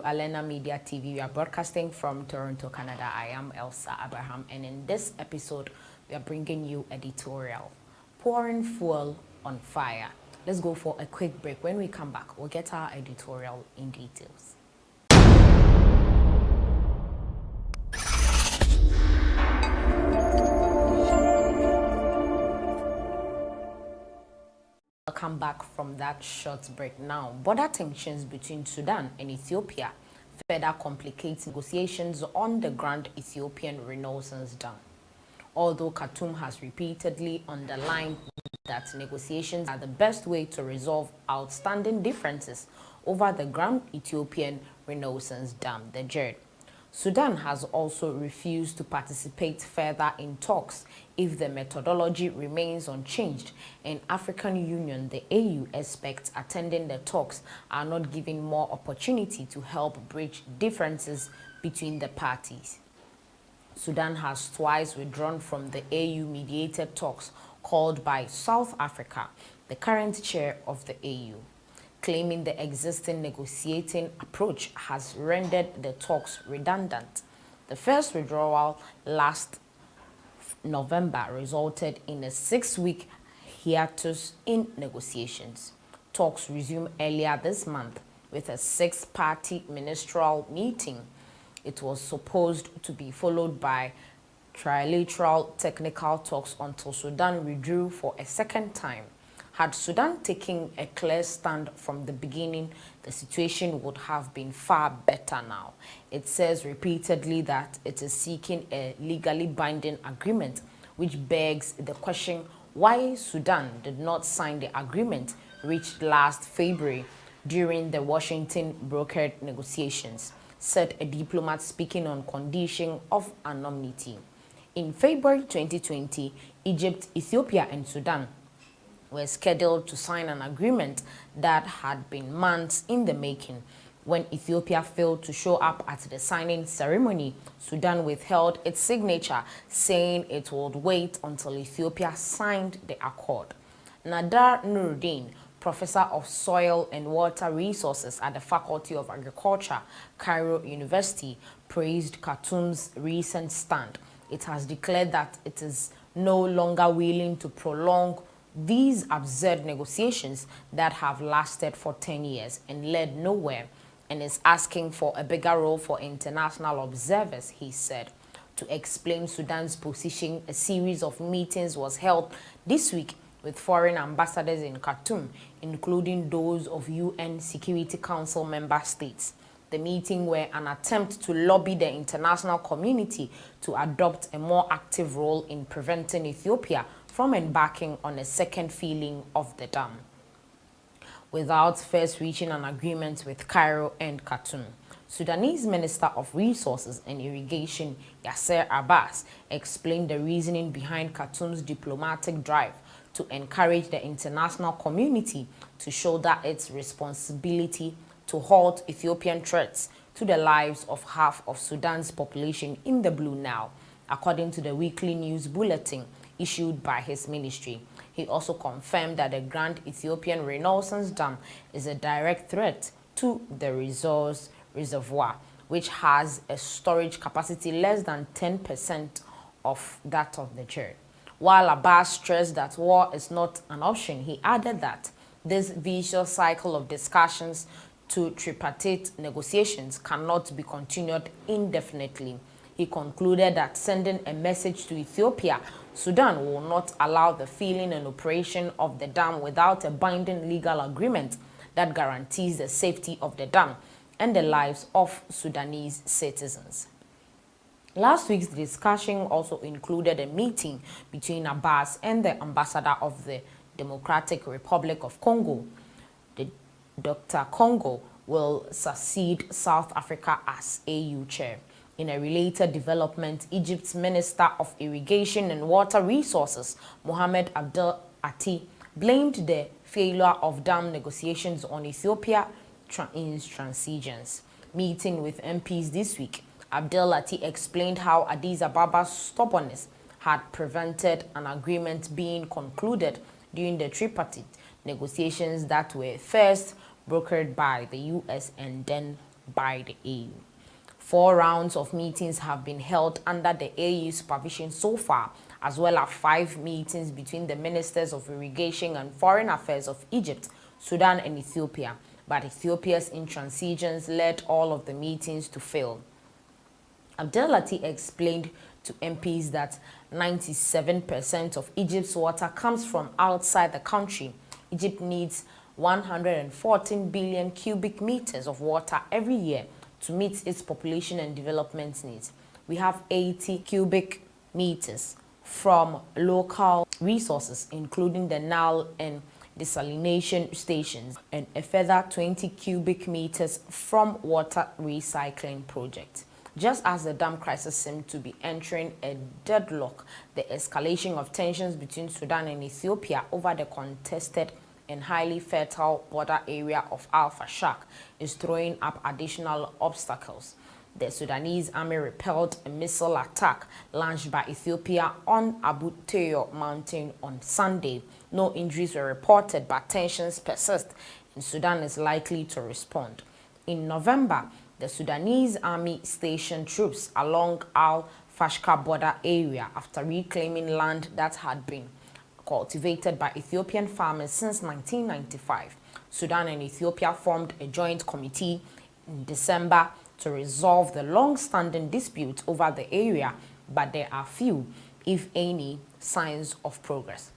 Alena Media TV. We are broadcasting from Toronto, Canada. I am Elsa Abraham, and in this episode, we are bringing you Editorial, pouring fuel on fire. Let's go for a quick break. When we come back, we'll get our editorial in details. Come back from that short break now. Border tensions between Sudan and Ethiopia further complicates negotiations on the Grand Ethiopian Renaissance Dam. Although Khartoum has repeatedly underlined that negotiations are the best way to resolve outstanding differences over the Grand Ethiopian Renaissance Dam, the JERD, Sudan has also refused to participate further in talks if the methodology remains unchanged, and African Union, the AU, expects attending the talks are not giving more opportunity to help bridge differences between the parties. Sudan has twice withdrawn from the AU-mediated talks called by South Africa, the current chair of the AU, claiming the existing negotiating approach has rendered the talks redundant. The first withdrawal last November resulted in a 6-week hiatus in negotiations. Talks resumed earlier this month with a 6-party ministerial meeting. It was supposed to be followed by trilateral technical talks until Sudan withdrew for a second time. Had Sudan taken a clear stand from the beginning, the situation would have been far better now. It says repeatedly that it is seeking a legally binding agreement, which begs the question why Sudan did not sign the agreement reached last February during the Washington brokered negotiations, said a diplomat speaking on condition of anonymity. In February 2020, Egypt, Ethiopia, and Sudan were scheduled to sign an agreement that had been months in the making. When Ethiopia failed to show up at the signing ceremony, Sudan withheld its signature, saying it would wait until Ethiopia signed the accord. Nadar Nuruddin, professor of soil and water resources at the Faculty of Agriculture, Cairo University, praised Khartoum's recent stand. It has declared that it is no longer willing to prolong these absurd negotiations that have lasted for 10 years and led nowhere, and is asking for a bigger role for international observers, he said. To explain Sudan's position, a series of meetings was held this week with foreign ambassadors in Khartoum, including those of UN Security Council member states. The meeting were an attempt to lobby the international community to adopt a more active role in preventing Ethiopia from embarking on a second filling of the dam, without first reaching an agreement with Cairo and Khartoum. Sudanese Minister of Resources and Irrigation Yasser Abbas explained the reasoning behind Khartoum's diplomatic drive to encourage the international community to shoulder its responsibility to halt Ethiopian threats to the lives of half of Sudan's population in the Blue Nile, according to the weekly news bulletin issued by his ministry. He also confirmed that the Grand Ethiopian Renaissance Dam is a direct threat to the resource reservoir, which has a storage capacity less than 10% of that of the JERD. While Abbas stressed that war is not an option, he added that this vicious cycle of discussions to tripartite negotiations cannot be continued indefinitely. He concluded that sending a message to Ethiopia, Sudan will not allow the filling and operation of the dam without a binding legal agreement that guarantees the safety of the dam and the lives of Sudanese citizens. Last week's discussion also included a meeting between Abbas and the ambassador of the Democratic Republic of Congo. Dr. Congo will succeed South Africa as AU chair. In a related development, Egypt's Minister of Irrigation and Water Resources, Mohamed Abdel Ati, blamed the failure of dam negotiations on Ethiopia's transigeance. Meeting with MPs this week, Abdel Ati explained how Addis Ababa's stubbornness had prevented an agreement being concluded during the tripartite negotiations that were first brokered by the US and then by the AU. 4 rounds of meetings have been held under the AU supervision so far, as well as 5 meetings between the ministers of irrigation and foreign affairs of Egypt, Sudan and Ethiopia, but Ethiopia's intransigence led all of the meetings to fail. Abdelati explained to MPs that 97% of Egypt's water comes from outside the country. Egypt needs 114 billion cubic meters of water every year to meet its population and development needs. We have 80 cubic meters from local resources, including the Nile and desalination stations, and a further 20 cubic meters from water recycling projects. Just as the dam crisis seemed to be entering a deadlock, the escalation of tensions between Sudan and Ethiopia over the contested and highly fertile border area of Al-Fashaq is throwing up additional obstacles. The Sudanese army repelled a missile attack launched by Ethiopia on Abu Teo mountain on Sunday. No injuries were reported, but tensions persist, and Sudan is likely to respond. In November, the Sudanese army stationed troops along Al-Fashqa border area after reclaiming land that had been cultivated by Ethiopian farmers since 1995. Sudan and Ethiopia formed a joint committee in December to resolve the long-standing dispute over the area, but there are few, if any, signs of progress.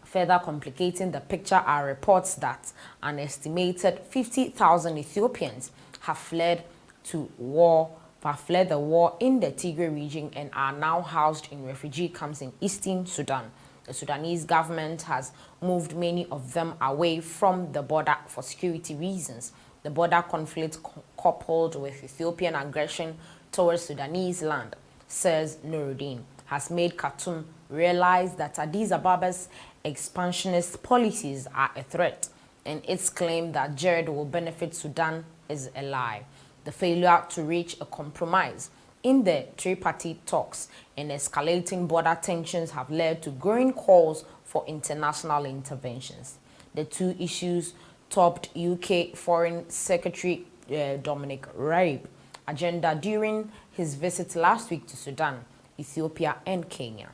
Further complicating the picture are reports that an estimated 50,000 Ethiopians have fled the war in the Tigray region and are now housed in refugee camps in eastern Sudan. The Sudanese government has moved many of them away from the border for security reasons. The border conflict coupled with Ethiopian aggression towards Sudanese land, says Nuruddin, has made Khartoum realize that Addis Ababa's expansionist policies are a threat, and its claim that Jared will benefit Sudan is a lie. The failure to reach a compromise in the tripartite talks and escalating border tensions have led to growing calls for international interventions. The two issues topped UK Foreign Secretary Dominic Raab's agenda during his visit last week to Sudan, Ethiopia and Kenya.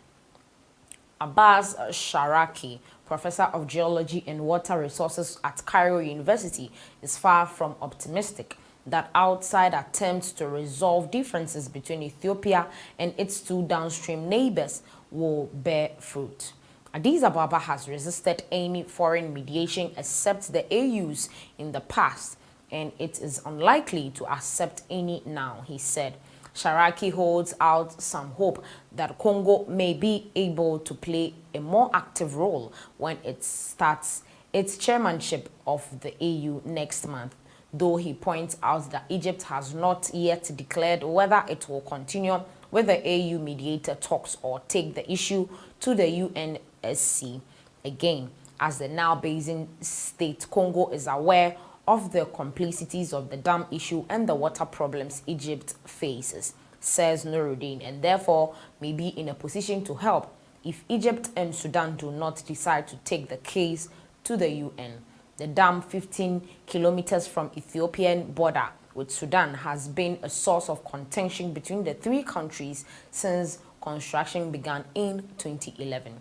Abbas Sharaki, professor of geology and water resources at Cairo University, is far from optimistic that outside attempts to resolve differences between Ethiopia and its two downstream neighbors will bear fruit. Addis Ababa has resisted any foreign mediation except the AU's in the past, and it is unlikely to accept any now, he said. Sharaki holds out some hope that Congo may be able to play a more active role when it starts its chairmanship of the AU next month, though he points out that Egypt has not yet declared whether it will continue with the AU mediator talks or take the issue to the UNSC again, as the now Basin state Congo is aware of the complicities of the dam issue and the water problems Egypt faces, says Nuruddin, and therefore may be in a position to help if Egypt and Sudan do not decide to take the case to the UN. The dam, 15 kilometers from Ethiopian border with Sudan, has been a source of contention between the three countries since construction began in 2011.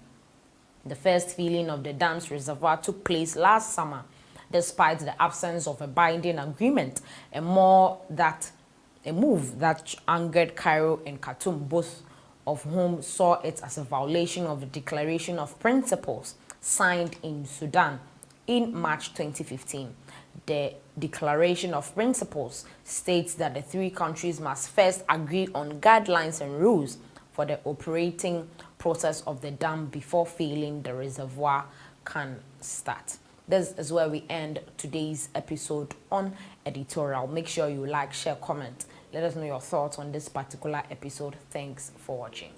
The first filling of the dam's reservoir took place last summer, despite the absence of a binding agreement, a move that angered Cairo and Khartoum, both of whom saw it as a violation of the Declaration of Principles signed in Sudan in March 2015. The Declaration of Principles states that the three countries must first agree on guidelines and rules for the operating process of the dam before filling the reservoir can start. This is where we end today's episode on Editorial. Make sure you like, share, comment. Let us know your thoughts on this particular episode. Thanks for watching.